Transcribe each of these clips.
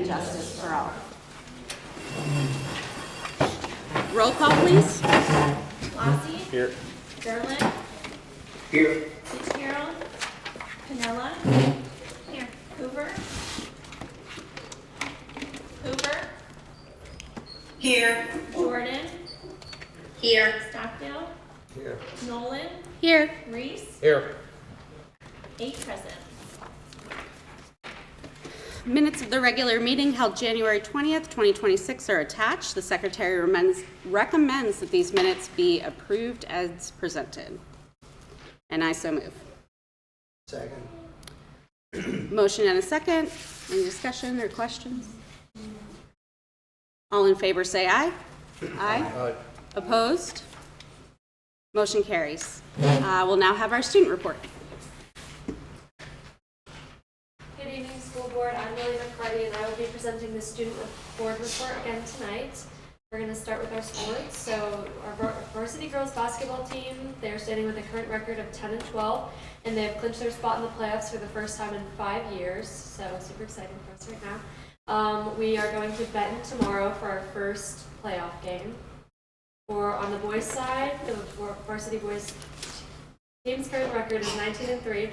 justice for all. Roll call, please. Lassie. Here. Derlin. Here. Fitzgerald. Pinella. Here. Hoover. Hoover. Here. Jordan. Here. Stockdale. Here. Nolan. Here. Reese. Here. 8 present. Minutes of the regular meeting held January 20th, 2026 are attached. The secretary recommends that these minutes be approved as presented. And I so move. Second. Motion and a second. Any discussion or questions? All in favor say aye. Aye. Opposed? Motion carries. We'll now have our student report. Good evening, school board. I'm Lily McCarty, and I will be presenting the student board report again tonight. We're going to start with our sports. So our varsity girls basketball team, they're standing with a current record of 10-12, and they have clinched their spot in the playoffs for the first time in 5 years. So super exciting for us right now. We are going to Benton tomorrow for our first playoff game. On the boys' side, the varsity boys team's current record is 19-3.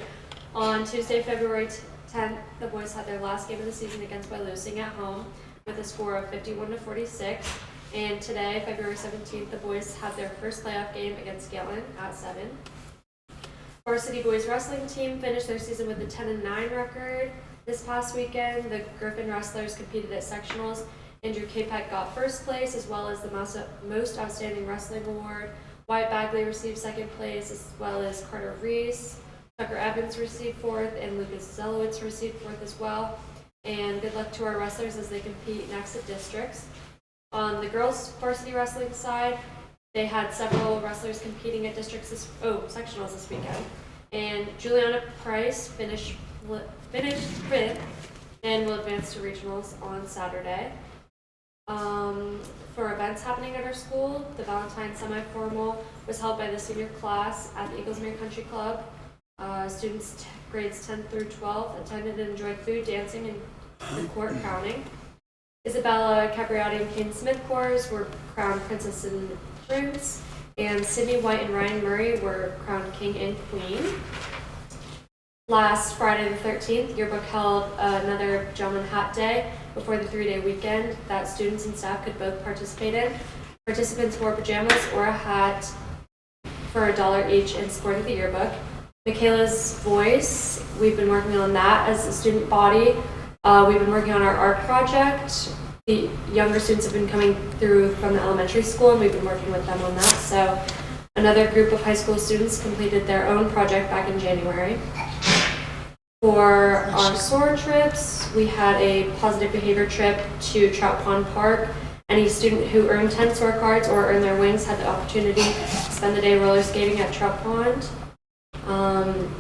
On Tuesday, February 10th, the boys had their last game of the season against Wyalusing at home with a score of 51-46. And today, February 17th, the boys had their first playoff game against Galen at 7. Varsity boys wrestling team finished their season with a 10-9 record. This past weekend, the Griffin wrestlers competed at sectionals. Andrew Capek got first place, as well as the most outstanding wrestling award. Wyatt Bagley received second place, as well as Carter Reese. Tucker Evans received fourth, and Lucas Zelowitz received fourth as well. And good luck to our wrestlers as they compete next at districts. On the girls' varsity wrestling side, they had several wrestlers competing at sectionals this weekend. And Juliana Price finished fifth and will advance to regionals on Saturday. For events happening at our school, the Valentine semi-formal was held by the senior class at the Eaglesmere Country Club. Students grades 10 through 12 attended and enjoyed food, dancing, and the court crowning. Isabella Capriati and Kane Smith Kors were crowned Princess and Prince, and Sydney White and Ryan Murray were crowned King and Queen. Last Friday the 13th, Yearbook held another Gentleman Hat Day before the 3-day weekend that students and staff could both participate in. Participants wore pajamas or a hat for $1 each and supported the yearbook. Michaela's Voice, we've been working on that as a student body. We've been working on our art project. The younger students have been coming through from the elementary school, and we've been working with them on that. So another group of high school students completed their own project back in January. For our SOAR trips, we had a positive behavior trip to Trout Pond Park. Any student who earned 10 SOAR cards or earned their wings had the opportunity to spend the day roller skating at Trout Pond.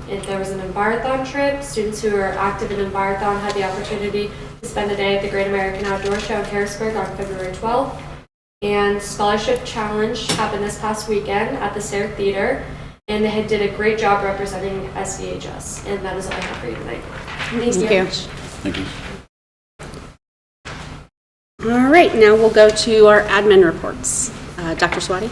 If there was an Envirothon trip, students who are active in Envirothon had the opportunity to spend a day at the Great American Outdoor Show in Harrisburg on February 12th. And Scholarship Challenge happened this past weekend at the Sayre Theater, and they did a great job representing SCHS. And that is all I have for you tonight. Thank you. Thank you. All right, now we'll go to our admin reports. Dr. Swati?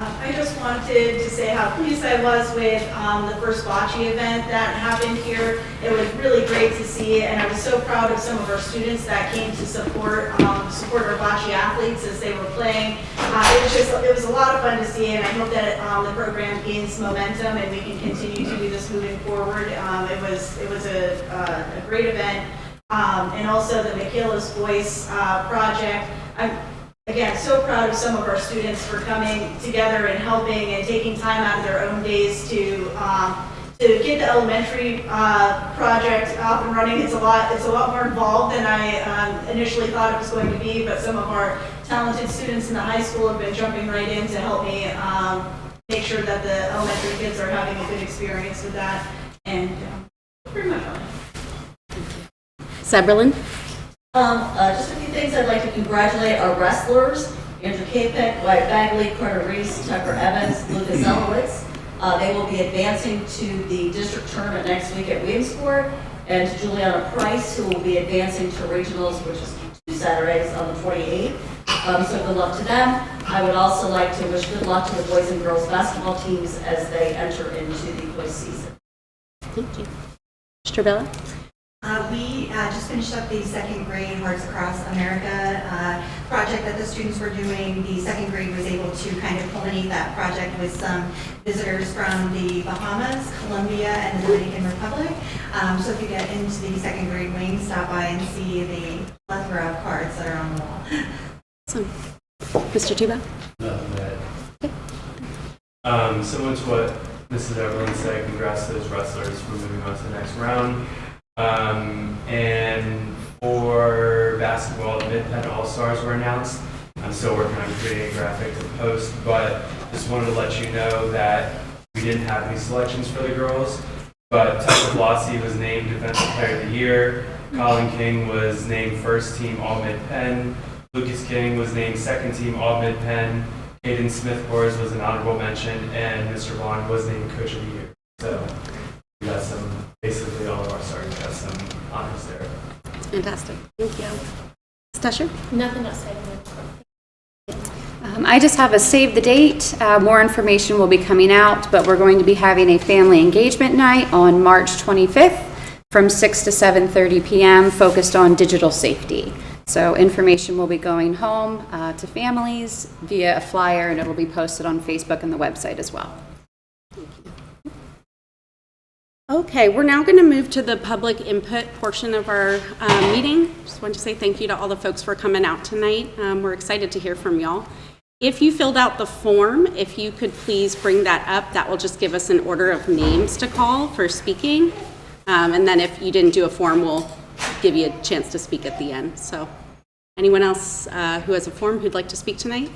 I just wanted to say how pleased I was with the first bocce event that happened here. It was really great to see, and I was so proud of some of our students that came to support our bocce athletes as they were playing. It was a lot of fun to see, and I hope that the program gains momentum and we can continue to do this moving forward. It was a great event, and also the Michaela's Voice project. Again, so proud of some of our students for coming together and helping and taking time out of their own days to get the elementary project up and running. It's a lot more involved than I initially thought it was going to be, but some of our talented students in the high school have been jumping right in to help me make sure that the elementary kids are having a good experience with that. And pretty much all. Seberlin? Just a few things. I'd like to congratulate our wrestlers, Andrew Capek, Wyatt Bagley, Carter Reese, Tucker Evans, Lucas Zelowitz. They will be advancing to the district tournament next week at Williamsport, and to Juliana Price, who will be advancing to regionals, which is 2 Saturdays on the 28th. So good luck to them. I would also like to wish good luck to the boys and girls basketball teams as they enter into the postseason. Thank you. Mr. Bella? We just finished up the second grade Hearts Across America project that the students were doing. The second grade was able to kind of culminate that project with some visitors from the Bahamas, Colombia, and the Dominican Republic. So if you get into the second grade wing, stop by and see the plethora of cards that are on the wall. Awesome. Mr. Tuba? Nothing bad. Similar to what Mrs. Everland said, congrats to those wrestlers for moving on to the next round. And for basketball, the Mid-Penn All-Stars were announced. I'm still working on creating a graphic to post, but just wanted to let you know that we didn't have any selections for the girls, but Tucker Blasi was named Defensive Player of the Year. Colin King was named First Team All-Mid-Penn. Lucas King was named Second Team All-Mid-Penn. Hayden Smith-Gores was an honorable mention, and Mr. Vaughn was named Coach of the Year. So we got basically all of our starters got some honors there. Fantastic. Thank you. Stusher? Nothing else I I just have a save the date. More information will be coming out, but we're going to be having a family engagement night on March 25th from 6 to 7:30 p.m. focused on digital safety. So information will be going home to families via a flyer, and it'll be posted on Facebook and the website as well. Okay, we're now going to move to the public input portion of our meeting. Just want to say thank you to all the folks for coming out tonight. We're excited to hear from y'all. If you filled out the form, if you could please bring that up, that will just give us an order of names to call for speaking. And then if you didn't do a form, we'll give you a chance to speak at the end. So anyone else who has a form who'd like to speak tonight,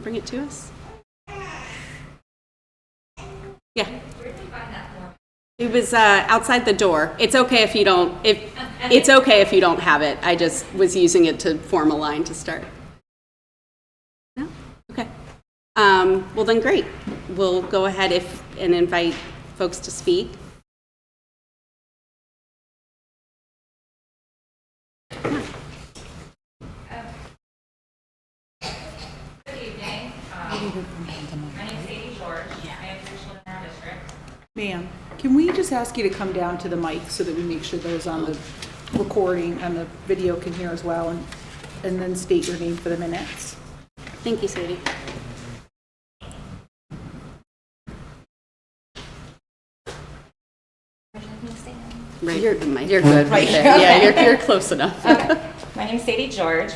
bring it to us. Yeah. It was outside the door. It's okay if you don't. It's okay if you don't have it. I just was using it to form a line to start. No? Okay. Well then, great. We'll go ahead and invite folks to speak. Good evening. My name is Sadie George. I have 3 children in our district. Ma'am, can we just ask you to come down to the mic so that we make sure those on the recording and the video can hear as well, and then state your name for the minutes? Thank you, Sadie. Right, you're good right there. Yeah, you're close enough. Okay. My name is Sadie George,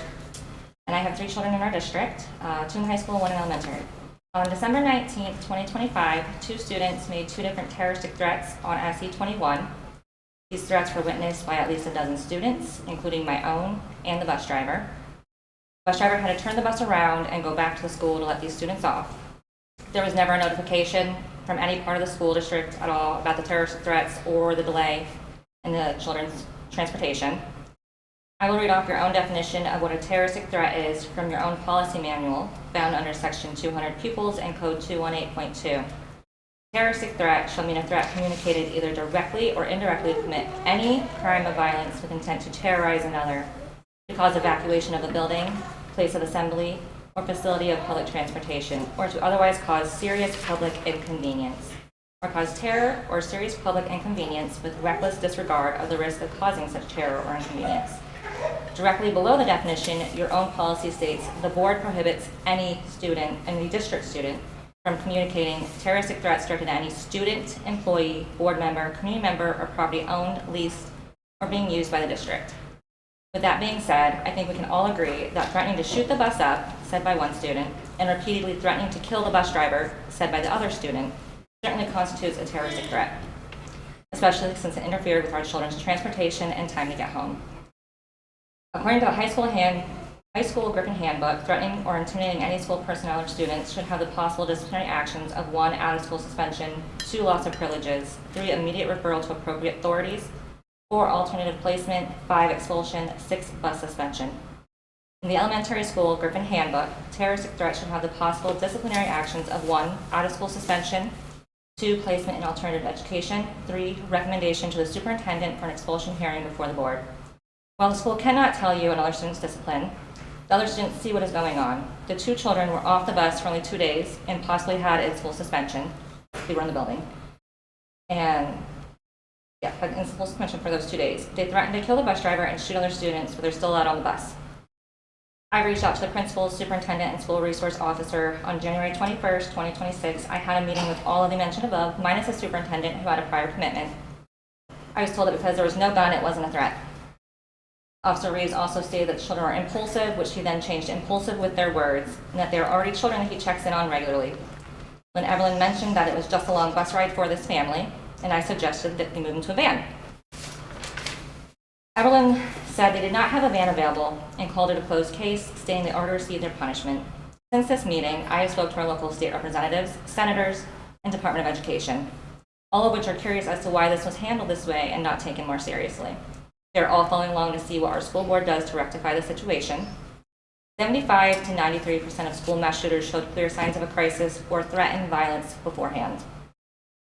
and I have 3 children in our district, 2 in high school, 1 in elementary. On December 19th, 2025, 2 students made 2 different terroristic threats on SE-21. These threats were witnessed by at least a dozen students, including my own and the bus driver. The bus driver had to turn the bus around and go back to the school to let these students off. There was never a notification from any part of the school district at all about the terroristic threats or the delay in the children's transportation. I will read off your own definition of what a terroristic threat is from your own policy manual found under Section 200 Pupils and Code 218.2. Terroristic threat shall mean a threat communicated either directly or indirectly to commit any crime of violence with intent to terrorize another, to cause evacuation of a building, place of assembly, or facility of public transportation, or to otherwise cause serious public inconvenience, or cause terror or serious public inconvenience with reckless disregard of the risk of causing such terror or inconvenience. Directly below the definition, your own policy states the board prohibits any student, any district student, from communicating terroristic threats directed at any student, employee, board member, community member, or property owned, leased, or being used by the district. With that being said, I think we can all agree that threatening to shoot the bus up, said by one student, and repeatedly threatening to kill the bus driver, said by the other student, certainly constitutes a terroristic threat, especially since it interfered with our children's transportation and time to get home. According to the high school Griffin Handbook, threatening or intimidating any school personnel or students should have the possible disciplinary actions of 1 out-of-school suspension, 2 loss of privileges, 3 immediate referral to appropriate authorities, 4 alternative placement, 5 expulsion, 6 bus suspension. In the elementary school Griffin Handbook, terroristic threats should have the possible disciplinary actions of 1 out-of-school suspension, 2, placement in alternative education. 3, recommendation to the superintendent for an expulsion hearing before the board. While the school cannot tell you another student's discipline, the other students see what is going on. The 2 children were off the bus for only 2 days and possibly had in-school suspension. They were in the building. And yeah, had in-school suspension for those 2 days. They threatened to kill the bus driver and shoot other students, but they're still out on the bus. I reached out to the principal, superintendent, and school resource officer on January 21st, 2026. I had a meeting with all of the mentioned above, minus the superintendent who had a prior commitment. I was told that because there was no gun, it wasn't a threat. Officer Reeves also stated that the children are impulsive, which he then changed to impulsive with their words, and that they are already children that he checks in on regularly. When Evelyn mentioned that it was just a long bus ride for this family, and I suggested that they move into a van. Evelyn said they did not have a van available and called it a closed case, stating they already received their punishment. Since this meeting, I have spoke to our local state representatives, senators, and Department of Education, all of which are curious as to why this was handled this way and not taken more seriously. They're all following along to see what our school board does to rectify the situation. 75 to 93% of school mass shooters showed clear signs of a crisis or threatened violence beforehand.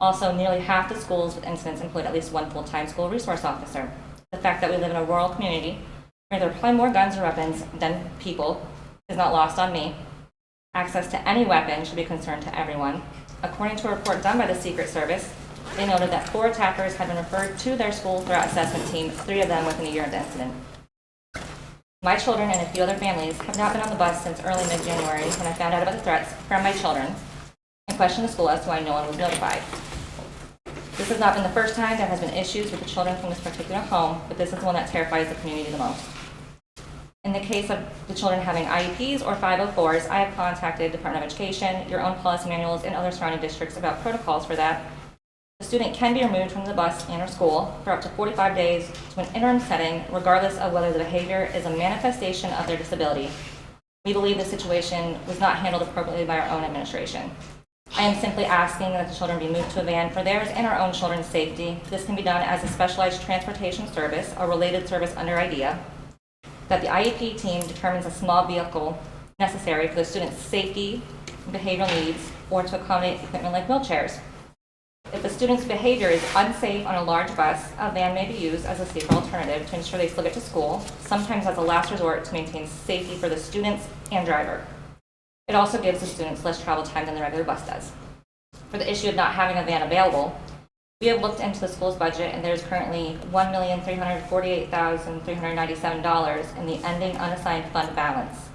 Also, nearly half the schools with incidents employed at least one full-time school resource officer. The fact that we live in a rural community where there are probably more guns or weapons than people is not lost on me. Access to any weapon should be a concern to everyone. According to a report done by the Secret Service, they noted that 4 attackers had been referred to their school threat assessment team, 3 of them within a year of the incident. My children and a few other families have not been on the bus since early mid-January when I found out about the threats from my children and questioned the school as to why no one was notified. This has not been the first time there has been issues with the children from this particular home, but this is the one that terrifies the community the most. In the case of the children having IEPs or 504s, I have contacted Department of Education, your own policy manuals, and other surrounding districts about protocols for that. The student can be removed from the bus and or school for up to 45 days to an interim setting, regardless of whether the behavior is a manifestation of their disability. We believe the situation was not handled appropriately by our own administration. I am simply asking that the children be moved to a van for theirs and our own children's safety. This can be done as a specialized transportation service, a related service under IDEA, that the IEP team determines a small vehicle necessary for the student's safety and behavioral needs or to accommodate equipment like wheelchairs. If the student's behavior is unsafe on a large bus, a van may be used as a safer alternative to ensure they still get to school, sometimes as a last resort to maintain safety for the students and driver. It also gives the students less travel time than the regular bus does. For the issue of not having a van available, we have looked into the school's budget and there's currently $1,348,397 in the ending unassigned fund balance.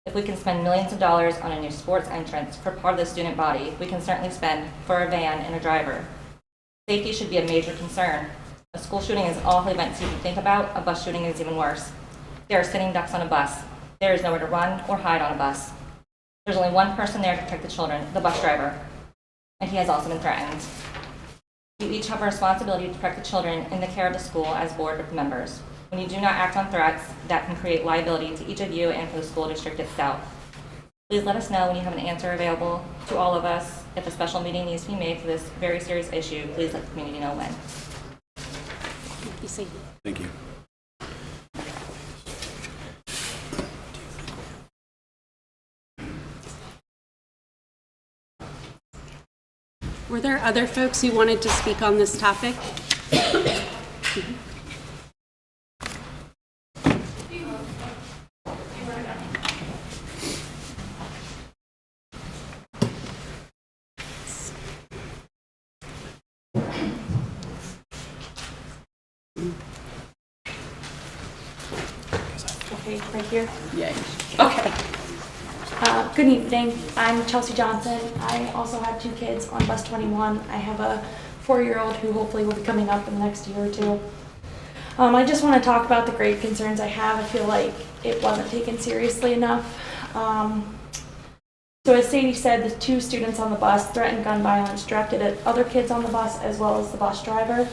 If we can spend millions of dollars on a new sports entrance for part of the student body, we can certainly spend for a van and a driver. Safety should be a major concern. A school shooting is an awful event to even think about. A bus shooting is even worse. There are sitting ducks on a bus. There is nowhere to run or hide on a bus. There's only one person there to protect the children, the bus driver, and he has also been threatened. You each have a responsibility to protect the children in the care of the school as board members. When you do not act on threats, that can create liability to each of you and for the school district itself. Please let us know when you have an answer available to all of us. If a special meeting needs to be made for this very serious issue, please let the community know when. Thank you. Were there other folks who wanted to speak on this topic? Okay, right here. Yay. Okay. Good evening. I'm Chelsea Johnson. I also have 2 kids on bus 21. I have a 4-year-old who hopefully will be coming up in the next year or 2. I just want to talk about the grave concerns I have. I feel like it wasn't taken seriously enough. So as Sadie said, the 2 students on the bus threatened gun violence directed at other kids on the bus as well as the bus driver.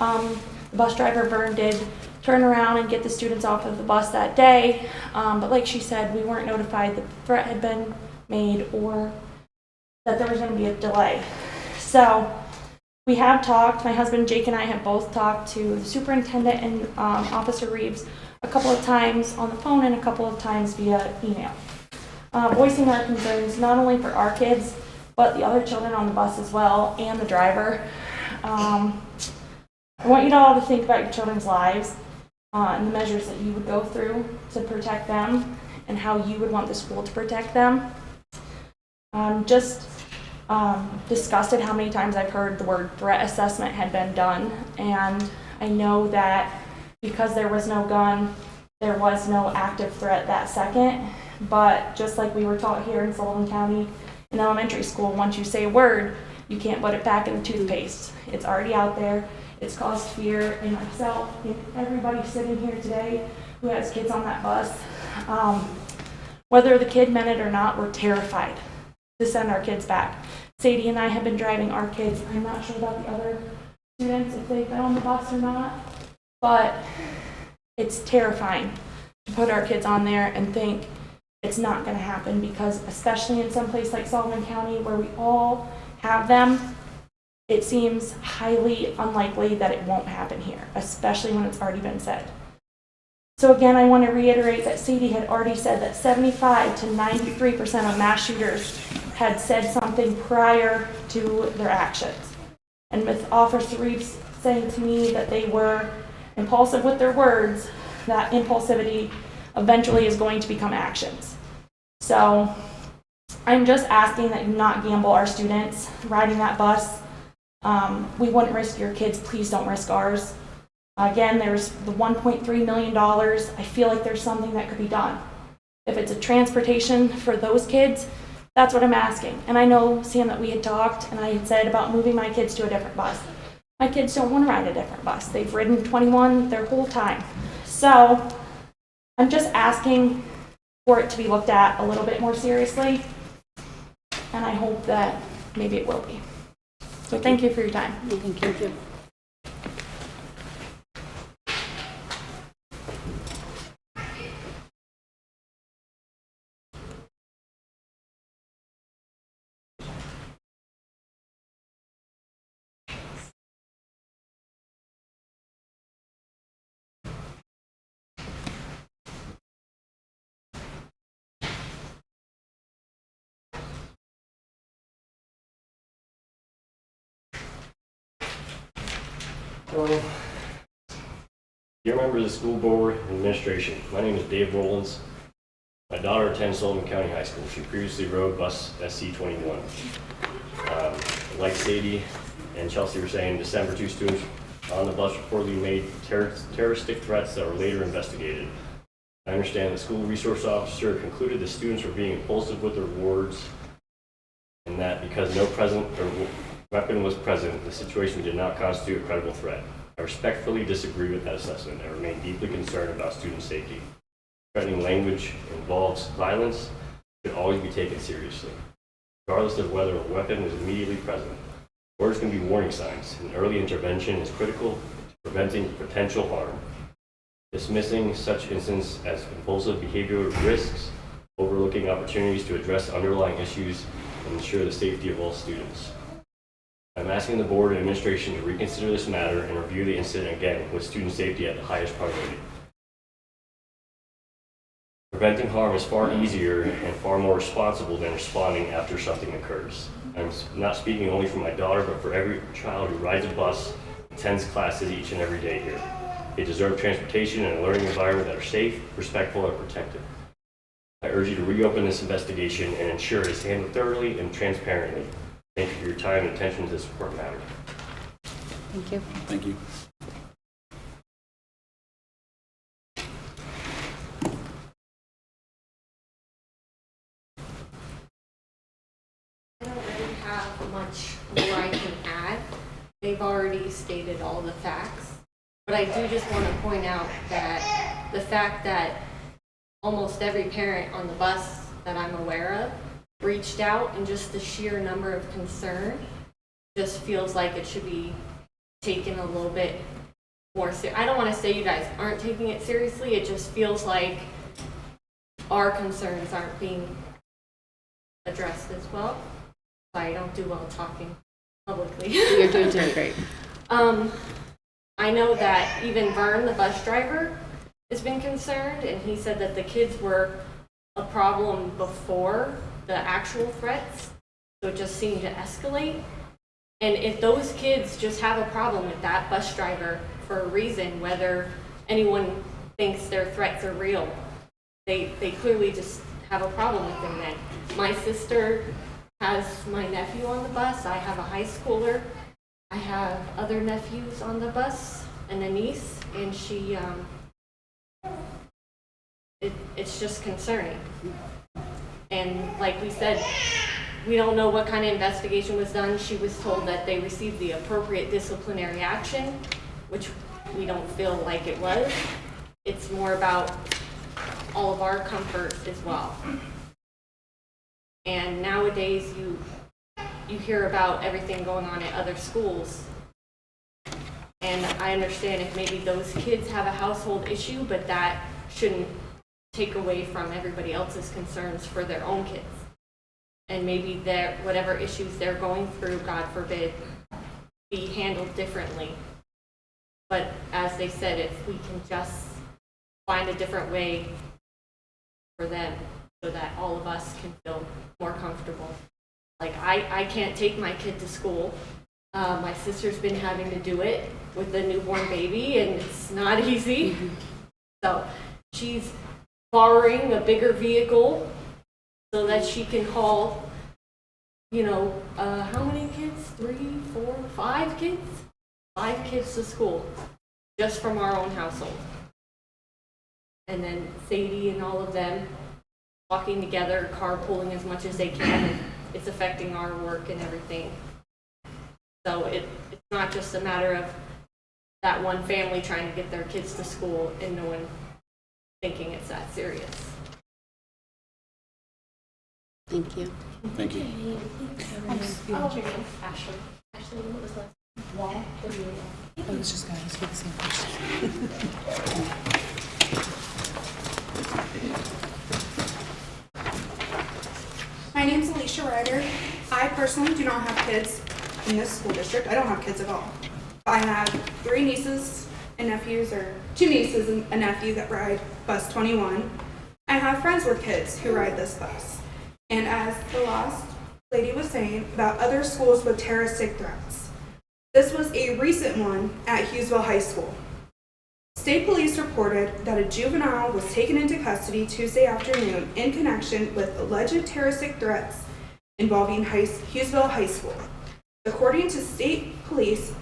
The bus driver, Vern, did turn around and get the students off of the bus that day. But like she said, we weren't notified that the threat had been made or that there was going to be a delay. So we have talked, my husband Jake and I have both talked to the superintendent and Officer Reeves a couple of times on the phone and a couple of times via email, voicing our concerns not only for our kids, but the other children on the bus as well, and the driver. I want you all to think about your children's lives and the measures that you would go through to protect them and how you would want the school to protect them. Just disgusted how many times I've heard the word threat assessment had been done, and I know that because there was no gun, there was no active threat that second, but just like we were taught here in Sullivan County in elementary school, once you say a word, you can't put it back in the toothpaste. It's already out there. It's caused fear in myself, in everybody sitting here today who has kids on that bus. Whether the kid meant it or not, we're terrified to send our kids back. Sadie and I have been driving our kids. I'm not sure about the other students, if they've been on the bus or not, but it's terrifying to put our kids on there and think it's not going to happen, because especially in some place like Sullivan County where we all have them, it seems highly unlikely that it won't happen here, especially when it's already been said. So again, I want to reiterate that Sadie had already said that 75 to 93% of mass shooters had said something prior to their actions. And with Officer Reeves saying to me that they were impulsive with their words, that impulsivity eventually is going to become actions. So I'm just asking that you not gamble our students riding that bus. We wouldn't risk your kids, please don't risk ours. Again, there's the $1.3 million. I feel like there's something that could be done. If it's a transportation for those kids, that's what I'm asking. And I know, Sam, that we had talked and I had said about moving my kids to a different bus. My kids don't want to ride a different bus. They've ridden 21 their whole time. So I'm just asking for it to be looked at a little bit more seriously. And I hope that maybe it will be. So thank you for your time. Thank you. Dear members of the school board and administration, my name is Dave Rollins. My daughter attends Sullivan County High School. She previously rode bus SC21. Like Sadie and Chelsea were saying, in December, 2 students on the bus reportedly made terroristic threats that were later investigated. I understand the school resource officer concluded the students were being impulsive with their words, and that because no weapon was present, the situation did not constitute a credible threat. I respectfully disagree with that assessment and remain deeply concerned about student safety. Threatening language involves violence should always be taken seriously, regardless of whether a weapon was immediately present. Words can be warning signs, and early intervention is critical to preventing potential harm. Dismissing such incidents as impulsive behavior risks overlooking opportunities to address underlying issues and ensure the safety of all students. I'm asking the board and administration to reconsider this matter and review the incident again with student safety at the highest priority. Preventing harm is far easier and far more responsible than responding after something occurs. I'm not speaking only for my daughter, but for every child who rides a bus, attends classes each and every day here. They deserve transportation and a learning environment that are safe, respectful, and protected. I urge you to reopen this investigation and ensure it is handled thoroughly and transparently. Thank you for your time and attention to this important matter. Thank you. Thank you. I don't really have much more I can add. They've already stated all the facts. But I do just want to point out that the fact that almost every parent on the bus that I'm aware of reached out, and just the sheer number of concern just feels like it should be taken a little bit more I don't want to say you guys aren't taking it seriously. It just feels like our concerns aren't being addressed as well. I don't do well talking publicly. You're doing great. I know that even Vern, the bus driver, has been concerned, and he said that the kids were a problem before the actual threats. So it just seemed to escalate. And if those kids just have a problem with that bus driver for a reason, whether anyone thinks their threats are real, they clearly just have a problem with them then. My sister has my nephew on the bus. I have a high schooler. I have other nephews on the bus and a niece, and it's just concerning. And like we said, we don't know what kind of investigation was done. She was told that they received the appropriate disciplinary action, which we don't feel like it was. It's more about all of our comfort as well. And nowadays you hear about everything going on at other schools. And I understand if maybe those kids have a household issue, but that shouldn't take away from everybody else's concerns for their own kids. And maybe whatever issues they're going through, God forbid, be handled differently. But as they said, if we can just find a different way for them so that all of us can feel more comfortable. Like I can't take my kid to school. My sister's been having to do it with a newborn baby, and it's not easy. So she's borrowing a bigger vehicle so that she can haul, how many kids? 3, 4, 5 kids? 5 kids to school, just from our own household. And then Sadie and all of them walking together, carpooling as much as they can. And it's affecting our work and everything. So it's not just a matter of that one family trying to get their kids to school and no one thinking it's that serious. Thank you. Thank you. Ashley, what was last? Wall? I was just going to ask you the same question. My name's Alicia Ryder. I personally do not have kids in this school district. I don't have kids at all. I have 3 nieces and nephews, or 2 nieces and a nephew that ride bus 21. I have friends with kids who ride this bus. And as the last lady was saying about other schools with terroristic threats, this was a recent one at Hughesville High School. State police reported that a juvenile was taken into custody Tuesday afternoon in connection with alleged terroristic threats involving Hughesville High School. According to police,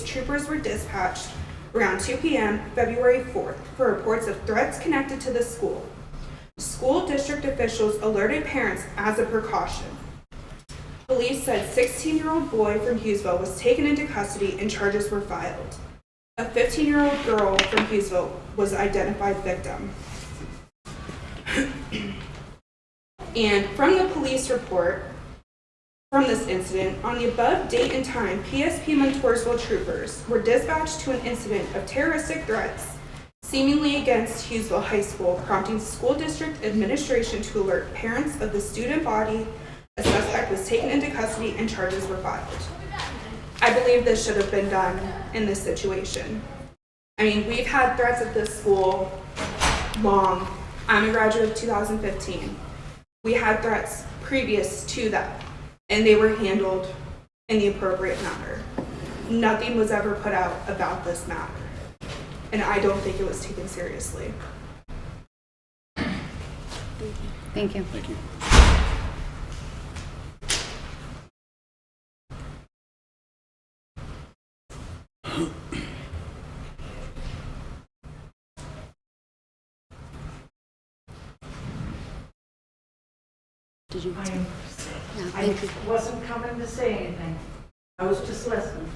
troopers were dispatched around 2 p.m. February 4th for reports of threats connected to the school. School district officials alerted parents as a precaution. Police said a 16-year-old boy from Hughesville was taken into custody and charges were filed. A 15-year-old girl from Hughesville was identified victim. And from the police report from this incident, on the above date and time, PSP Montoursville troopers were dispatched to an incident of terroristic threats seemingly against Hughesville High School, prompting school district administration to alert parents of the student body. A suspect was taken into custody and charges were filed. I believe this should have been done in this situation. I mean, we've had threats at this school long. I'm a graduate of 2015. We had threats previous to that, and they were handled in the appropriate manner. Nothing was ever put out about this matter, and I don't think it was taken seriously. Thank you. Thank you. Did you? I wasn't coming to say anything. I was just listening.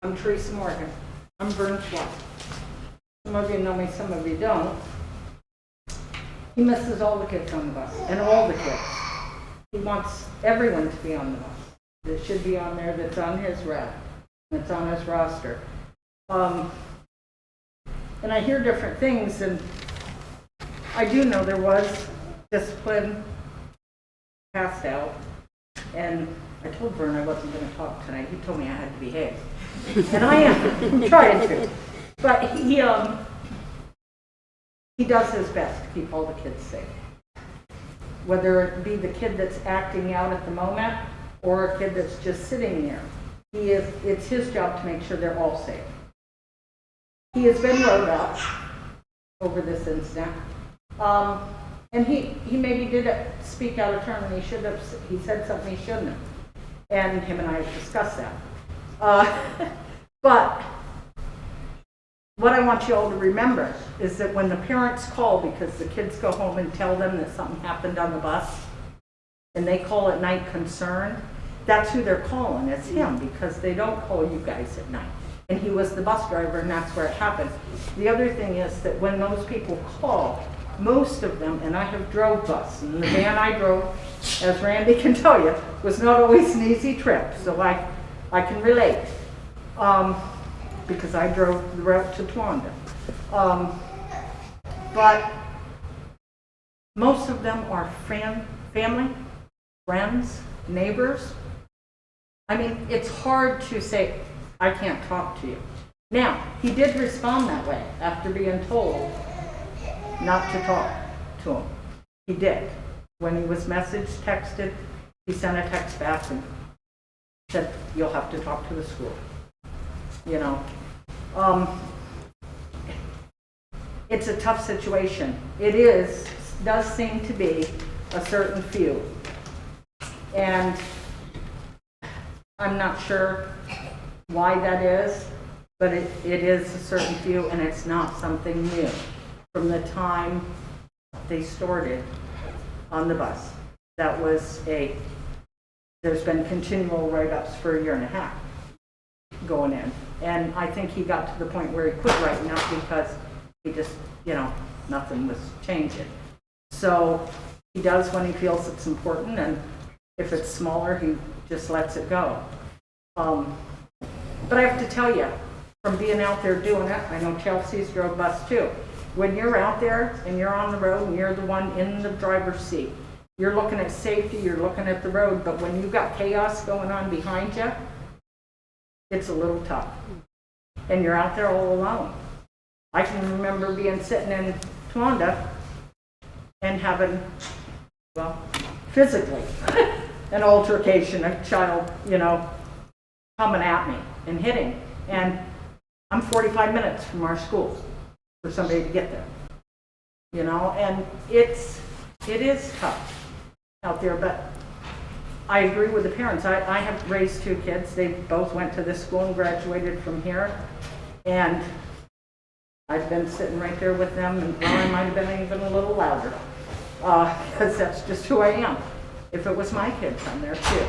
I'm Teresa Morgan. I'm Vern's wife. Some of you know me, some of you don't. He misses all the kids on the bus, and all the kids. He wants everyone to be on the bus. That should be on there, that's on his route, that's on his roster. And I hear different things, and I do know there was discipline passed out, and I told Vern I wasn't going to talk tonight. He told me I had to behave, and I am trying to. But he does his best to keep all the kids safe. whether it be the kid that's acting out at the moment or a kid that's just sitting there. It's his job to make sure they're all safe. He has been wrote up over this incident. And he maybe did speak out of turn, and he said something he shouldn't have. And him and I have discussed that. But what I want you all to remember is that when the parents call because the kids go home and tell them that something happened on the bus, and they call at night concerned, that's who they're calling. It's him, because they don't call you guys at night. And he was the bus driver, and that's where it happened. The other thing is that when those people call, most of them, and I have drove bus, and the van I drove, as Randy can tell you, was not always an easy trip. So I can relate, because I drove the route to Towanda. But most of them are family, friends, neighbors. I mean, it's hard to say, I can't talk to you. Now, he did respond that way after being told not to talk to him. He did. When he was messaged, texted, he sent a text back and said, you'll have to talk to the school. You know, it's a tough situation. It does seem to be a certain few. And I'm not sure why that is, but it is a certain few, and it's not something new. From the time they started on the bus, there's been continual write-ups for a year and a half going in. And I think he got to the point where he quit writing up because he just, nothing was changing. So he does when he feels it's important, and if it's smaller, he just lets it go. But I have to tell you, from being out there doing it, I know Chelsea's drove bus too. When you're out there and you're on the road and you're the one in the driver's seat, you're looking at safety, you're looking at the road, but when you've got chaos going on behind you, it's a little tough. And you're out there all alone. I can remember sitting in Towanda and having, physically, an altercation, a child, coming at me and hitting. And I'm 45 minutes from our school for somebody to get there. And it is tough out there, but I agree with the parents. I have raised two kids. They both went to this school and graduated from here. And I've been sitting right there with them, and I might have been even a little louder, because that's just who I am. If it was my kids, I'm there too.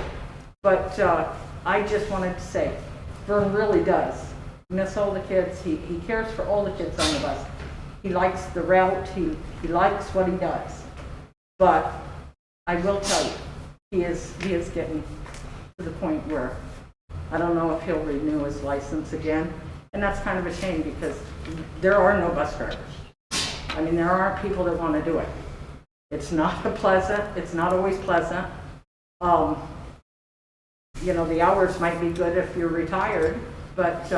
But I just wanted to say, Vern really does miss all the kids. He cares for all the kids on the bus. He likes the route. He likes what he does. But I will tell you, he is getting to the point where I don't know if he'll renew his license again. And that's kind of a shame, because there are no bus drivers. I mean, there are people that want to do it. It's not always pleasant. The hours might be good if you're retired, but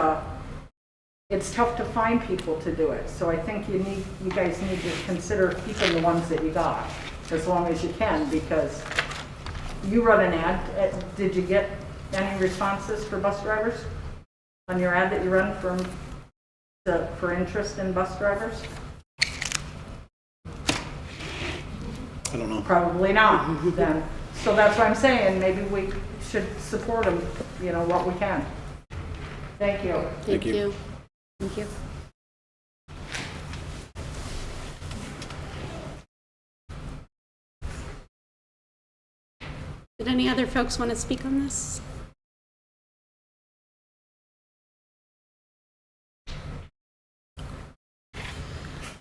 it's tough to find people to do it. So I think you guys need to consider keeping the ones that you got as long as you can, because you run an ad. Did you get any responses for bus drivers on your ad that you run for interest in bus drivers? I don't know. Probably not, then. So that's what I'm saying. Maybe we should support them, what we can. Thank you. Thank you. Thank you. Did any other folks want to speak on this?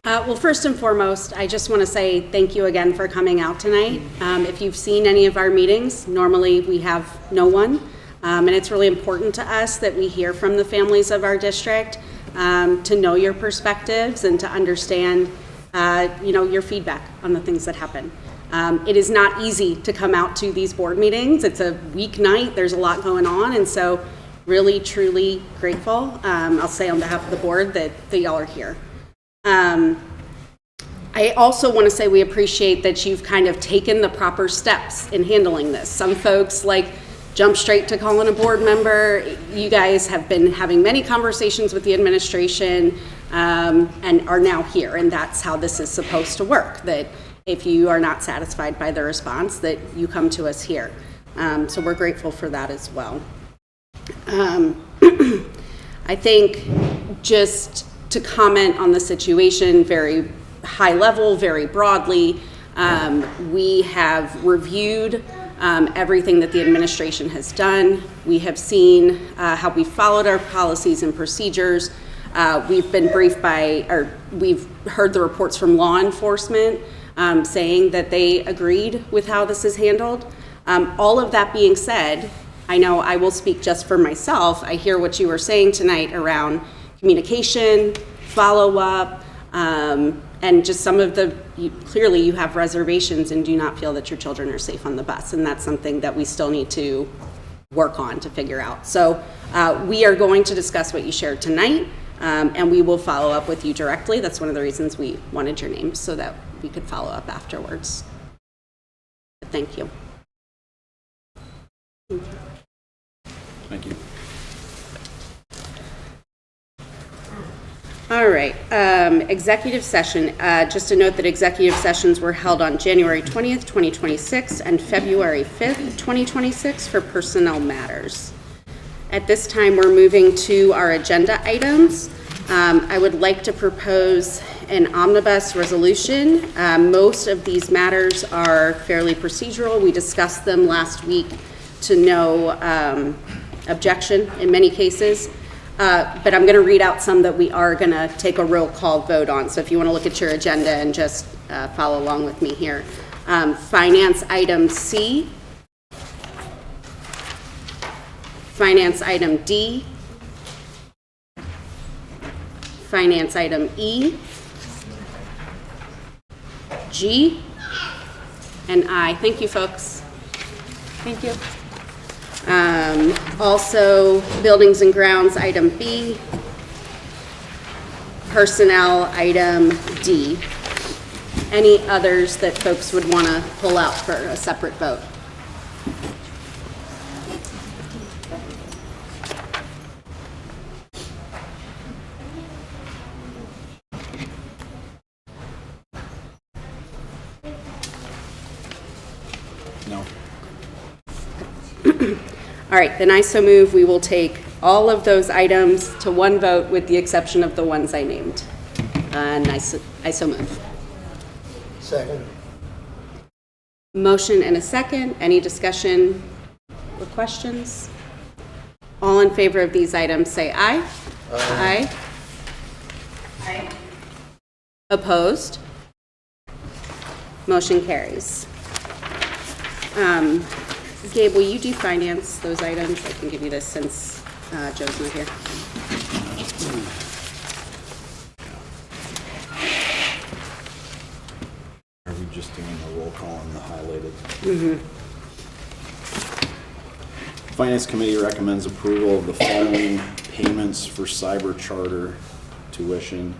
Well, first and foremost, I just want to say thank you again for coming out tonight. If you've seen any of our meetings, normally we have no one. And it's really important to us that we hear from the families of our district, to know your perspectives and to understand, your feedback on the things that happen. It is not easy to come out to these board meetings. It's a weeknight. There's a lot going on. And so really, truly grateful. I'll say on behalf of the board that y'all are here. I I also want to say we appreciate that you've kind of taken the proper steps in handling this. Some folks jump straight to calling a board member. You guys have been having many conversations with the administration and are now here, and that's how this is supposed to work, that if you are not satisfied by the response, that you come to us here. So we're grateful for that as well. I think just to comment on the situation very high level, very broadly, we have reviewed everything that the administration has done. We have seen how we followed our policies and procedures. We've been briefed we've heard the reports from law enforcement saying that they agreed with how this is handled. All of that being said, I know I will speak just for myself. I hear what you were saying tonight around communication, follow-up, and just some of clearly you have reservations and do not feel that your children are safe on the bus, and that's something that we still need to work on to figure out. So we are going to discuss what you shared tonight, and we will follow up with you directly. That's one of the reasons we wanted your name, so that we could follow up afterwards. But thank you. Thank you. All right, executive session. Just a note that executive sessions were held on January 20th, 2026 and February 5th, 2026 for personnel matters. At this time, we're moving to our agenda items. I would like to propose an omnibus resolution. Most of these matters are fairly procedural. We discussed them last week to no objection in many cases. But I'm going to read out some that we are going to take a roll call vote on. So if you want to look at your agenda and just follow along with me here. Finance item C. Finance item D. Finance item E. G. And I. Thank you, folks. Thank you. Also, buildings and grounds, item B, personnel, item D. Any others that folks would want to pull out for a separate vote? No. All right, then I so move we will take all of those items to one vote with the exception of the ones I named. And I so move. Second. Motion and a second. Any discussion or questions? All in favor of these items say aye. Aye. Aye. Opposed? Motion carries. Gabe, will you do finance those items? I can give you this since Joe's not here. Are we just doing the roll call and the highlighted? Mm-hmm. Finance Committee recommends approval of the following payments for cyber charter tuition.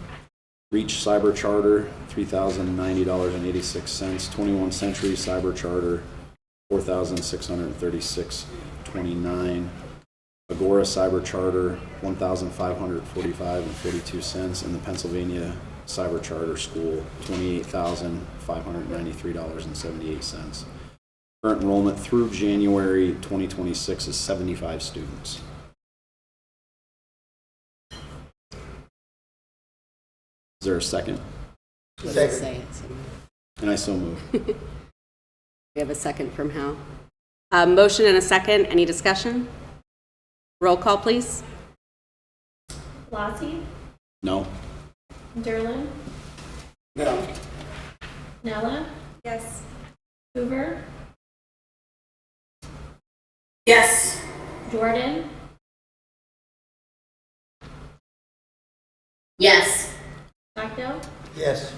Reach Cyber Charter, $3,090.86. 21st Century Cyber Charter, $4,636.29. Agora Cyber Charter, $1,545.42, and the Pennsylvania Cyber Charter School, $28,593.78. Current enrollment through January 2026 is 75 students. Is there a second? Second. And I so move. We have a second from Hal. Motion and a second. Any discussion? Roll call, please. Lassie, No? Derlin, No. Nella. Yes. Hoover, Yes. Jordan, Yes. Stockdale, Yes.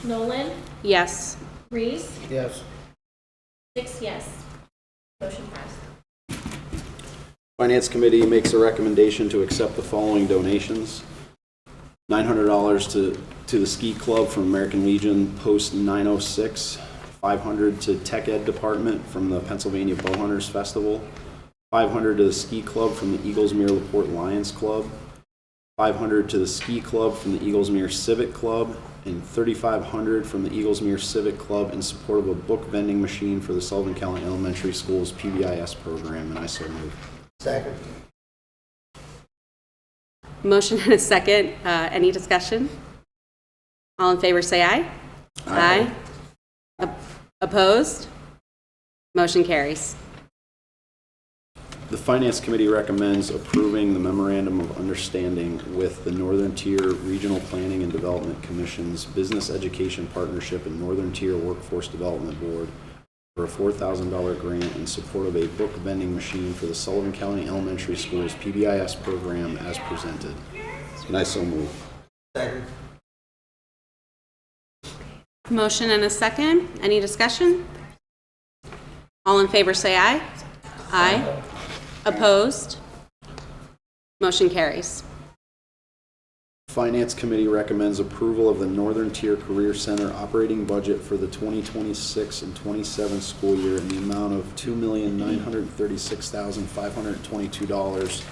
Nolan, Yes. Reese, Yes. 6 yes. Motion passed. Finance Committee makes a recommendation to accept the following donations. $900 to the ski club from American Legion Post 906, $500 to Tech Ed Department from the Pennsylvania Bowhunters Festival, $500 to the ski club from the Eaglesmere LaPorte Lions Club, $500 to the ski club from the Eaglesmere Civic Club, and $3,500 from the Eaglesmere Civic Club in support of a book vending machine for the Sullivan County Elementary Schools PBIS program, and I so move. Second. Motion and a second. Any discussion? All in favor say aye. Aye. Opposed? Motion carries. The Finance Committee recommends approving the Memorandum of Understanding with the Northern Tier Regional Planning and Development Commission's Business Education Partnership and Northern Tier Workforce Development Board for a $4,000 grant in support of a book vending machine for the Sullivan County Elementary Schools PBIS program as presented. And I so move. Second. Motion and a second. Any discussion? All in favor say aye. Aye. Opposed? Motion carries. Finance Committee recommends approval of the Northern Tier Career Center operating budget for the 2026 and 27 school year in the amount of $2,936,522,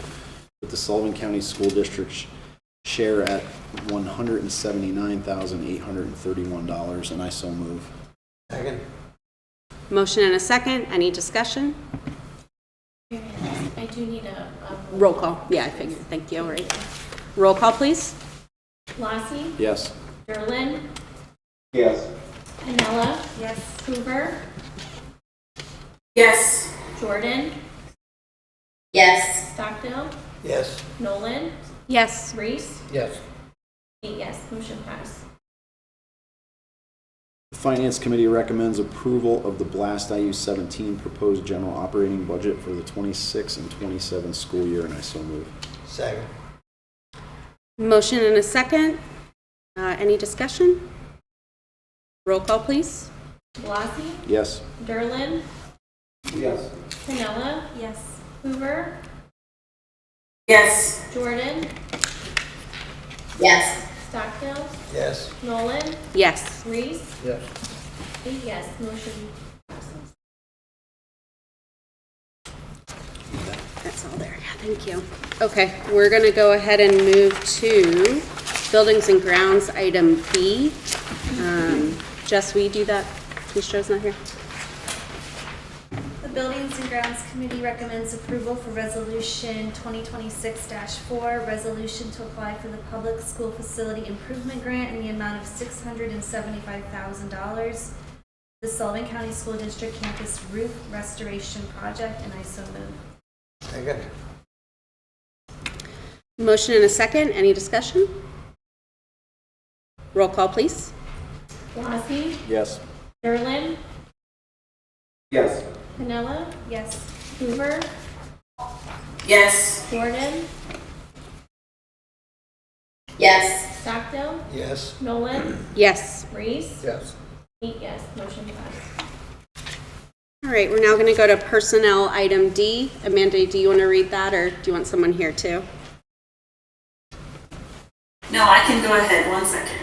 with the Sullivan County School District share at $179,831, and I so move. Second. Motion and a second. Any discussion? I do need a Roll call. Yeah, I figured. Thank you. All right. Roll call, please. Lassie, Yes. Derlin, Yes. Pinella. Yes. Hoover, Yes. Jordan, Yes. Stockdale, Yes. Nolan, Yes. Reese. Yes. 8 yes, motion passed. The Finance Committee recommends approval of the Blast IU-17 proposed general operating budget for the 26 and 27 school year, and I so move. Second. Motion and a second. Any discussion? Roll call, please. Lassie, Yes. Derlin, Yes. Pinella. Yes. Hoover, Yes. Jordan, Yes. Stockdale, Yes. Nolan, Yes. Reese. Yes. 8 yes, motion passes. That's all there. Yeah, thank you. Okay, we're going to go ahead and move to Buildings and Grounds, item B. Jess, will you do that? Joe's not here. The Buildings and Grounds Committee recommends approval for Resolution 2026-4, resolution to apply for the Public School Facility Improvement Grant in the amount of $675,000, the Sullivan County School District Campus Roof Restoration Project, and I so move. Second. Motion and a second. Any discussion? Roll call, please. Lassie, Yes. Derlin, Yes. Pinella. Yes. Hoover, Yes. Jordan, Yes. Stockdale, Yes. Nolan, Yes. Reese. Yes. 8 yes, motion passed. All right, we're now going to go to Personnel, item D. Amanda, do you want to read that, or do you want someone here too? No, I can go ahead. 1 second.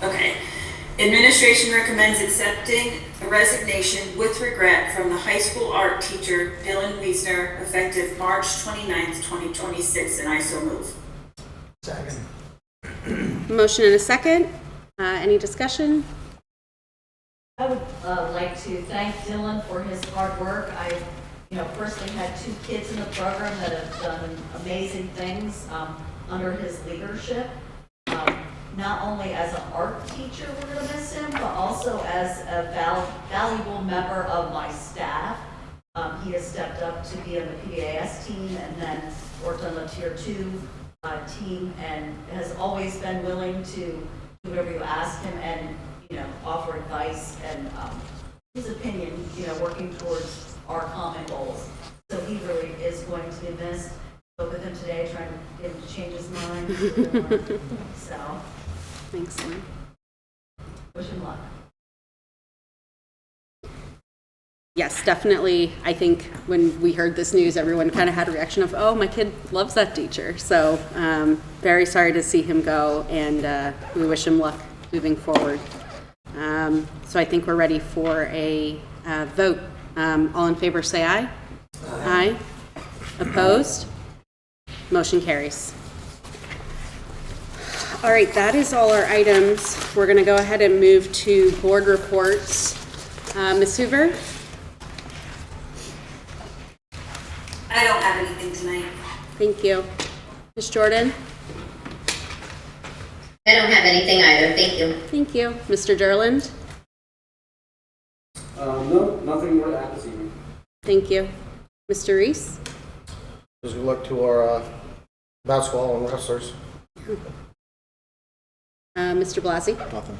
Okay. Administration recommends accepting a resignation with regret from the high school art teacher Dylan Wiesner effective March 29th, 2026, and I so move. Second. Motion and a second. Any discussion? I would like to thank Dylan for his hard work. I, personally had 2 kids in the program that have done amazing things under his leadership. Not only as an art teacher, we're going to miss him, but also as a valuable member of my staff. He has stepped up to be on the PBAS team and then worked on the Tier 2 team, and has always been willing to do whatever you ask him and, offer advice and his opinion, working towards our common goals. So he really is going to be missed. Spoke with him today, trying to get him to change his mind. So, Thanks, Lynn. wish him luck. yes, definitely, I think when we heard this news, everyone kind of had a reaction of, oh, my kid loves that teacher. So very sorry to see him go, and we wish him luck moving forward. So I think we're ready for a vote. All in favor, say aye. Aye. Opposed? Motion carries. All right, that is all our items. We're going to go ahead and move to board reports. Ms. Hoover? I don't have anything tonight. Thank you. Ms. Jordan? I don't have anything either, thank you. Thank you. Mr. Derland? No, nothing more to add this evening. Thank you. Mr. Reese? Just good luck to our basketball and wrestlers. Mr. Blasey? Nothing.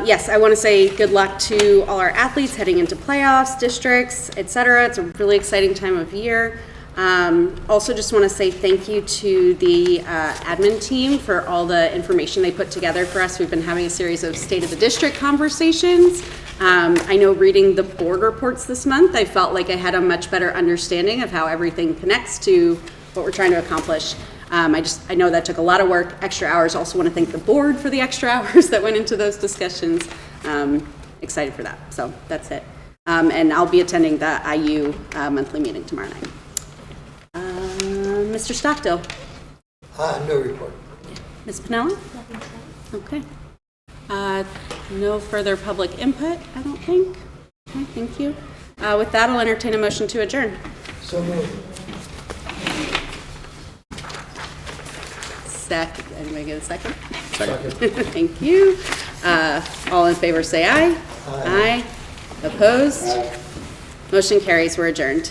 Yes, I want to say good luck to all our athletes heading into playoffs, districts, etc. It's a really exciting time of year. Also just want to say thank you to the admin team for all the information they put together for us. We've been having a series of State of the District conversations. I know reading the board reports this month, I felt like I had a much better understanding of how everything connects to what we're trying to accomplish. I know that took a lot of work, extra hours. Also want to thank the board for the extra hours that went into those discussions. Excited for that. So that's it. And I'll be attending the IU monthly meeting tomorrow night. Mr. Stockdale? No report. Ms. Pinella? Okay. No further public input, I don't think. Okay, thank you. With that, I'll entertain a motion to adjourn. So moved. Second. Anybody get a second? Second. Thank you. All in favor say aye. Aye. Opposed? Motion carries. We're adjourned.